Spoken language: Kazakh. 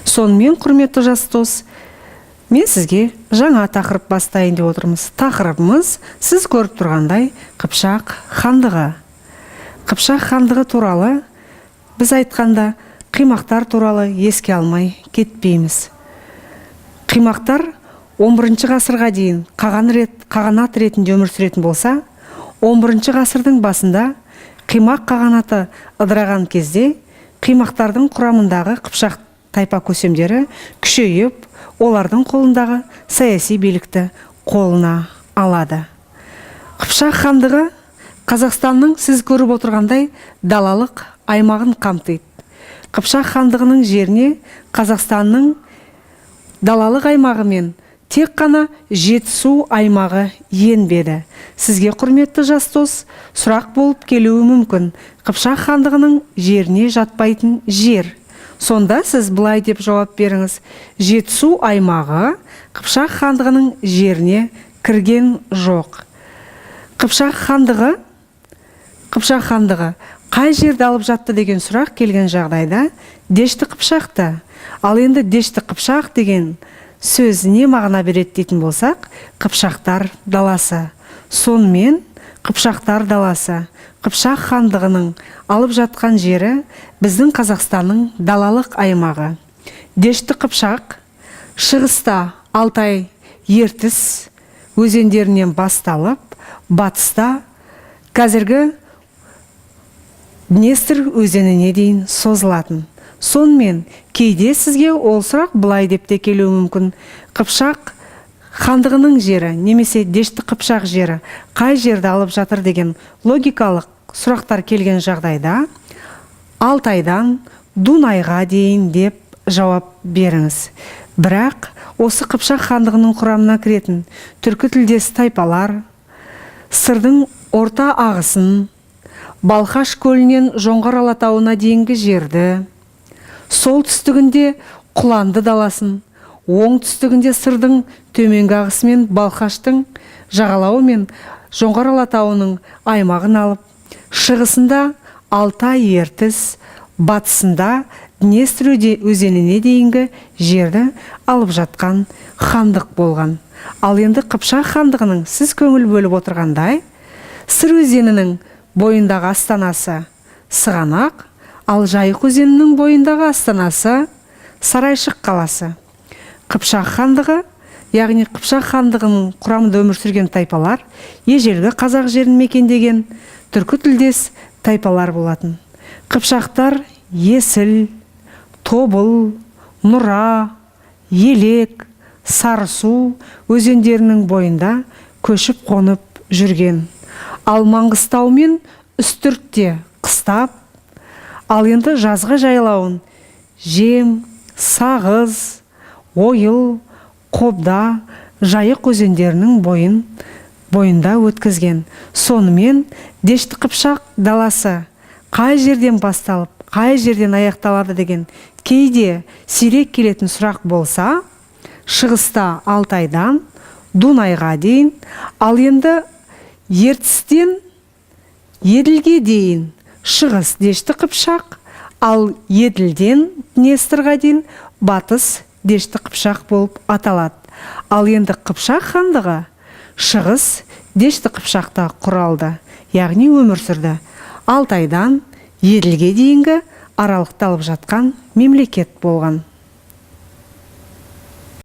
Сонымен, құрметті жас дос, мен сізге жаңа тақырып бастайын деп отырмыз. Тақырыбымыз сіз көріп тұрғандай Қыпшақ хандығы. Қыпшақ хандығы туралы біз айтқанда қимақтар туралы еске алмай кетпейміз. Қимақтар 11 ғасырға дейін қағанат ретінде өмір сүретін болса, 11 ғасырдың басында қимақ қағанаты ыдыраған кезде қимақтардың құрамындағы Қыпшақ тайпа көсемдері күшейіп, олардың қолындағы саяси билікті қолына алады. Қыпшақ хандығы Қазақстанның сіз көріп отырғандай далалық аймағын қамтиды. Қыпшақ хандығының жеріне Қазақстанның далалық аймағы мен тек қана Жетісу аймағы енбеді. Сізге, құрметті жас дос, сұрақ болып келуі мүмкін. Қыпшақ хандығының жеріне жатпайтын жер. Сонда сіз былай деп жауап беріңіз: Жетісу аймағы Қыпшақ хандығының жеріне кірген жоқ. Қыпшақ хандығы қай жерді алып жатты деген сұрақ келген жағдайда Дешті Қыпшақты. Ал енді Дешті Қыпшақ деген сөз не мағына береді дейтін болсақ, Қыпшақтар даласы. Сонымен Қыпшақтар даласы, Қыпшақ хандығының алып жатқан жері біздің Қазақстанның далалық аймағы. Дешті Қыпшақ шығыста Алтай, Ертіс өзендерінен басталып, батыста қазіргі Днестр өзеніне дейін созылатын. Сонымен кейде сізге ол сұрақ былай деп те келуі мүмкін: Қыпшақ хандығының жері немесе Дешті Қыпшақ жері қай жерді алып жатыр деген логикалық сұрақтар келген жағдайда Алтайдан Дунайға дейін деп жауап беріңіз. Бірақ осы Қыпшақ хандығының құрамына кіретін түркі тілдес тайпалар Сырдың орта ағысын, Балқаш көлінен Жоңғар алатауына дейінгі жерді, солтүстігінде Құланды даласын, оңтүстігінде Сырдың төменгі ағысы мен Балқаштың жағалауы мен Жоңғар алатауының аймағын алып, шығысында Алтай, Ертіс, батысында Днестр өзеніне дейінгі жерді алып жатқан хандық болған. Ал енді Қыпшақ хандығының сіз көңіл бөліп отырғандай Сыр өзенінің бойындағы астанасы Сығанақ, ал Жайық өзенінің бойындағы астанасы Сарайшық қаласы. Қыпшақ хандығы, яғни Қыпшақ хандығының құрамында өмір сүрген тайпалар ежелгі қазақ жерін мекендеген түркі тілдес тайпалар болатын. Қыпшақтар Есіл, Тобыл, Нұра, Елек, Сарысу өзендерінің бойында көшіп қонып жүрген. Ал Маңғыстау мен Үстіртте қыстап, ал енді жазғы жайлауын Жем, Сағыз, Ойыл, Қобда, Жайық өзендерінің бойында өткізген. Сонымен Дешті Қыпшақ даласы қай жерден басталып, қай жерден аяқталады деген кейде сирек келетін сұрақ болса, шығыста Алтайдан Дунайға дейін, ал енді Ертістен Еділге дейін шығыс Дешті Қыпшақ, ал Еділден Днестрға дейін батыс Дешті Қыпшақ болып аталады. Ал енді Қыпшақ хандығы шығыс Дешті Қыпшақта құралды, яғни өмір сүрді. Алтайдан Еділге дейінгі аралықты алып жатқан мемлекет болған.